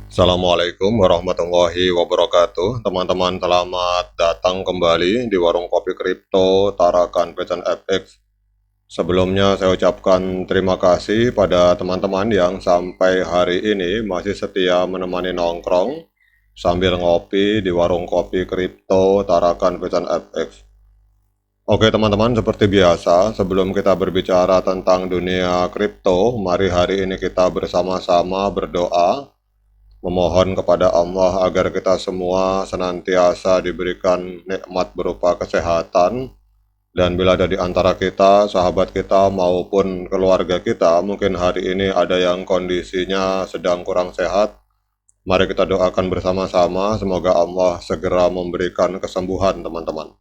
Assalamualaikum warahmatullahi wabarakatuh. Teman-teman, selamat datang kembali di Warung Kopi Kripto Tarakan Pecan FX. Sebelumnya saya ucapkan terima kasih pada teman-teman yang sampai hari ini masih setia menemani nongkrong sambil ngopi di Warung Kopi Kripto Tarakan Pecan FX. Oke teman-teman, seperti biasa, sebelum kita berbicara tentang dunia kripto, mari hari ini kita bersama-sama berdoa memohon kepada Allah agar kita semua senantiasa diberikan nikmat berupa kesehatan, dan bila ada di antara kita, sahabat kita maupun keluarga kita, mungkin hari ini ada yang kondisinya sedang kurang sehat, mari kita doakan bersama-sama semoga Allah segera memberikan kesembuhan teman-teman.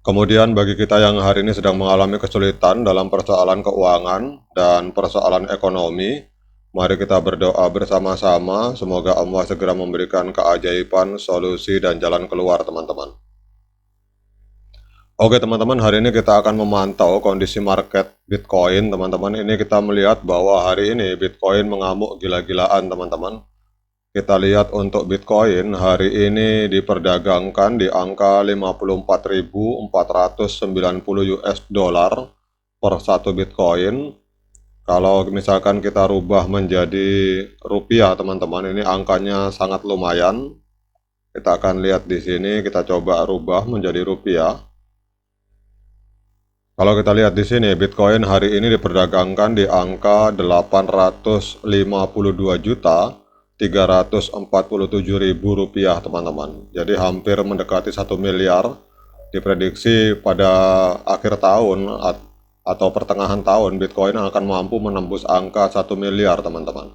Kemudian bagi kita yang hari ini sedang mengalami kesulitan dalam persoalan keuangan dan persoalan ekonomi, mari kita berdoa bersama-sama, semoga Allah segera memberikan keajaiban, solusi, dan jalan keluar teman-teman. Oke teman-teman, hari ini kita akan memantau kondisi market Bitcoin teman-teman. Ini kita melihat bahwa hari ini Bitcoin mengamuk gila-gilaan teman-teman. Kita lihat untuk Bitcoin hari ini diperdagangkan di angka 54.490 US dollar per satu Bitcoin. Kalau misalkan kita rubah menjadi rupiah teman-teman, ini angkanya sangat lumayan. Kita akan lihat di sini, kita coba rubah menjadi rupiah. Kalau kita lihat di sini, Bitcoin hari ini diperdagangkan di angka 852.347.000 rupiah teman-teman. Jadi hampir mendekati 1 miliar. Diprediksi pada akhir tahun atau pertengahan tahun Bitcoin akan mampu menembus angka 1 miliar teman-teman.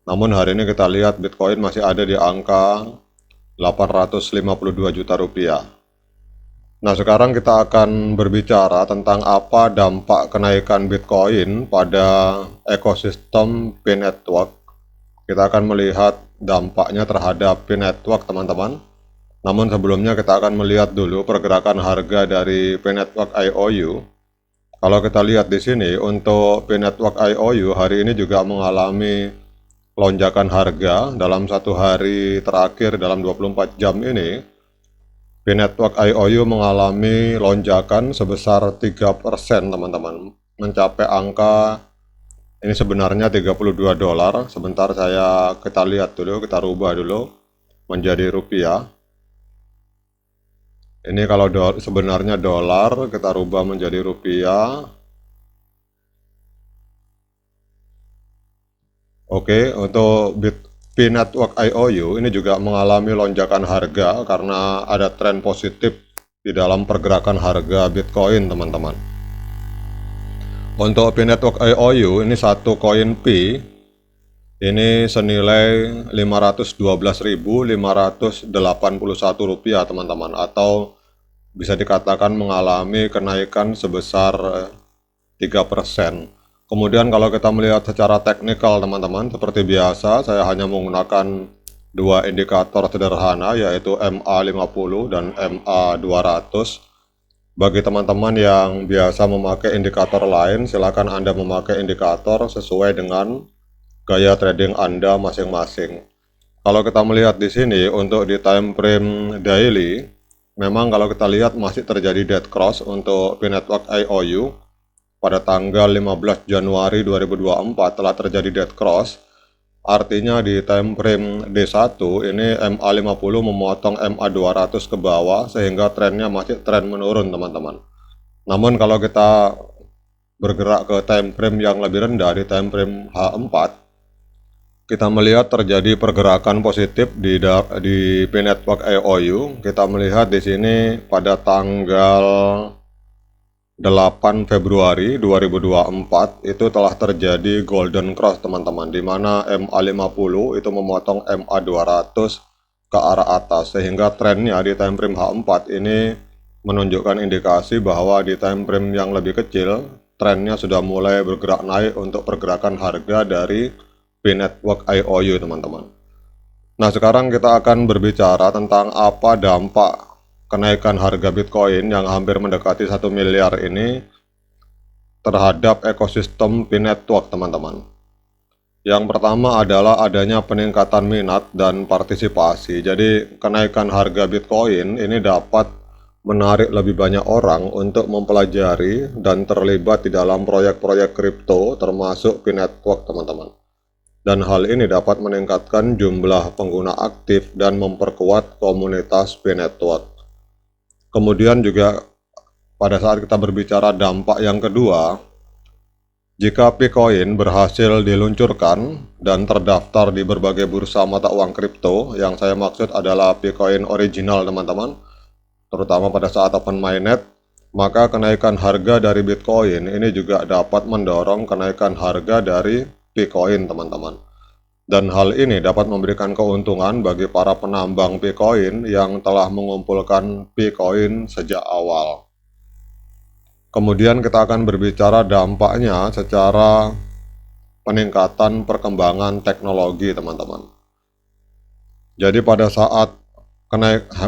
Namun hari ini kita lihat Bitcoin masih ada di angka 852 juta rupiah. Nah, sekarang kita akan berbicara tentang apa dampak kenaikan Bitcoin pada ekosistem P-Network. Kita akan melihat dampaknya terhadap P-Network, teman-teman. Namun sebelumnya kita akan melihat dulu pergerakan harga dari P-Network IOU. Kalau kita lihat di sini, untuk P-Network IOU hari ini juga mengalami lonjakan harga dalam satu hari terakhir dalam 24 jam ini. P-Network IOU mengalami lonjakan sebesar 3% teman-teman, mencapai angka ini sebenarnya 32 dolar. Sebentar kita lihat dulu, kita rubah dulu menjadi rupiah. Ini kalau sebenarnya dolar, kita rubah menjadi rupiah. Oke, untuk P-Network IOU ini juga mengalami lonjakan harga karena ada tren positif di dalam pergerakan harga Bitcoin, teman-teman. Untuk P-Network IOU ini satu koin P ini senilai 512.581 rupiah, teman-teman, atau bisa dikatakan mengalami kenaikan sebesar 3%. Kemudian kalau kita melihat secara teknikal teman-teman, seperti biasa saya hanya menggunakan dua indikator sederhana yaitu MA50 dan MA200. Bagi teman-teman yang biasa memakai indikator lain, silakan Anda memakai indikator sesuai dengan gaya trading Anda masing-masing. Kalau kita melihat di sini untuk di time frame daily, memang kalau kita lihat masih terjadi dead cross untuk P-Network IOU. Pada tanggal 15 Januari 2024 telah terjadi dead cross. Artinya di time frame D1 ini MA50 memotong MA200 ke bawah sehingga trennya masih tren menurun teman-teman. Namun kalau kita bergerak ke time frame yang lebih rendah di time frame H4, kita melihat terjadi pergerakan positif di P-Network IOU. Kita melihat di sini pada tanggal 8 Februari 2024 itu telah terjadi golden cross teman-teman, di mana MA50 itu memotong MA200 ke arah atas sehingga trennya di time frame H4 ini menunjukkan indikasi bahwa di time frame yang lebih kecil trennya sudah mulai bergerak naik untuk pergerakan harga dari P-Network IOU teman-teman. Nah, sekarang kita akan berbicara tentang apa dampak kenaikan harga Bitcoin yang hampir mendekati 1 miliar ini terhadap ekosistem P-Network teman-teman. Yang pertama adalah adanya peningkatan minat dan partisipasi. Jadi, kenaikan harga Bitcoin ini dapat menarik lebih banyak orang untuk mempelajari dan terlibat di dalam proyek-proyek kripto termasuk P-Network, teman-teman. Dan hal ini dapat meningkatkan jumlah pengguna aktif dan memperkuat komunitas P-Network. Kemudian juga pada saat kita berbicara dampak yang kedua, jika Bitcoin berhasil diluncurkan dan terdaftar di berbagai bursa mata uang kripto, yang saya maksud adalah Bitcoin original, teman-teman, terutama pada saat open mainnet, maka kenaikan harga dari Bitcoin ini juga dapat mendorong kenaikan harga dari Bitcoin, teman-teman. Dan hal ini dapat memberikan keuntungan bagi para penambang Bitcoin yang telah mengumpulkan Bitcoin sejak awal. Kemudian kita akan berbicara dampaknya secara peningkatan perkembangan teknologi, teman-teman. Jadi pada saat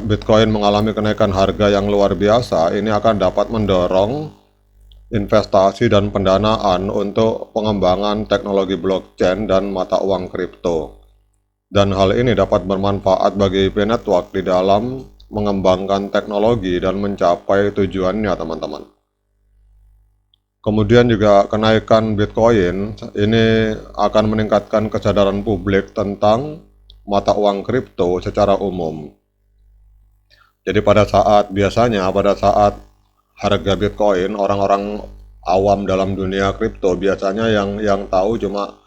Bitcoin mengalami kenaikan harga yang luar biasa, ini akan dapat mendorong investasi dan pendanaan untuk pengembangan teknologi blockchain dan mata uang kripto. Dan hal ini dapat bermanfaat bagi P-Network di dalam mengembangkan teknologi dan mencapai tujuannya, teman-teman. Kemudian juga kenaikan Bitcoin ini akan meningkatkan kesadaran publik tentang mata uang kripto secara umum. Jadi pada saat harga Bitcoin, orang-orang awam dalam dunia kripto biasanya yang tahu cuma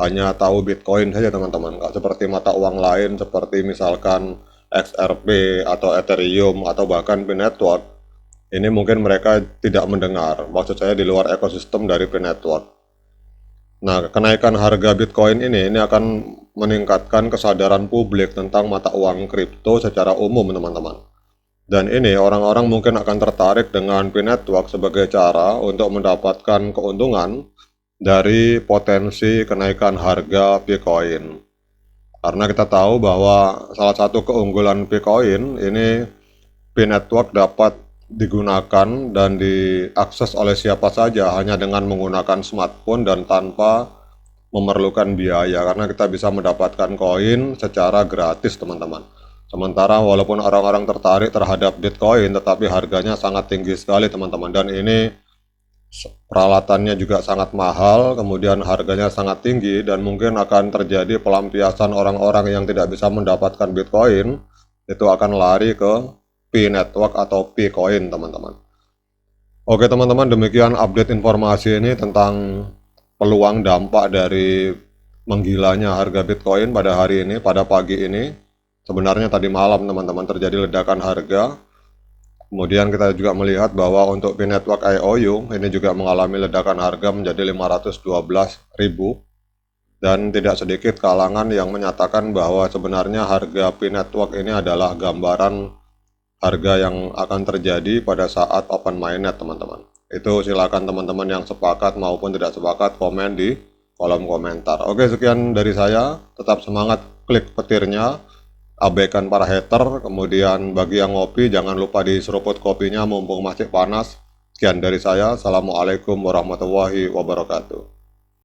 hanya tahu Bitcoin saja, teman-teman. Nggak seperti mata uang lain seperti misalkan XRP atau Ethereum atau bahkan P-Network. Ini mungkin mereka tidak mendengar, maksud saya di luar ekosistem dari P-Network. Nah, kenaikan harga Bitcoin ini akan meningkatkan kesadaran publik tentang mata uang kripto secara umum, teman-teman. Dan ini orang-orang mungkin akan tertarik dengan P-Network sebagai cara untuk mendapatkan keuntungan dari potensi kenaikan harga Bitcoin. Karena kita tahu bahwa salah satu keunggulan Bitcoin ini P-Network dapat digunakan dan diakses oleh siapa saja hanya dengan menggunakan smartphone dan tanpa memerlukan biaya, karena kita bisa mendapatkan koin secara gratis, teman-teman. Sementara walaupun orang-orang tertarik terhadap Bitcoin, tetapi harganya sangat tinggi sekali, teman-teman, dan ini peralatannya juga sangat mahal, kemudian harganya sangat tinggi, dan mungkin akan terjadi pelampiasan orang-orang yang tidak bisa mendapatkan Bitcoin, itu akan lari ke P-Network atau P-Coin, teman-teman. Oke, teman-teman, demikian update informasi ini tentang peluang dampak dari menggilanya harga Bitcoin pada hari ini, pada pagi ini. Sebenarnya tadi malam, teman-teman, terjadi ledakan harga. Kemudian kita juga melihat bahwa untuk P-Network IOU ini juga mengalami ledakan harga menjadi 512.000. Dan tidak sedikit kalangan yang menyatakan bahwa sebenarnya harga P-Network ini adalah gambaran harga yang akan terjadi pada saat open mainnet, teman-teman. Itu silakan teman-teman yang sepakat maupun tidak sepakat komen di kolom komentar. Oke, sekian dari saya. Tetap semangat, klik petirnya, abaikan para hater. Kemudian bagi yang ngopi, jangan lupa diseruput kopinya mumpung masih panas. Sekian dari saya. Assalamualaikum warahmatullahi wabarakatuh.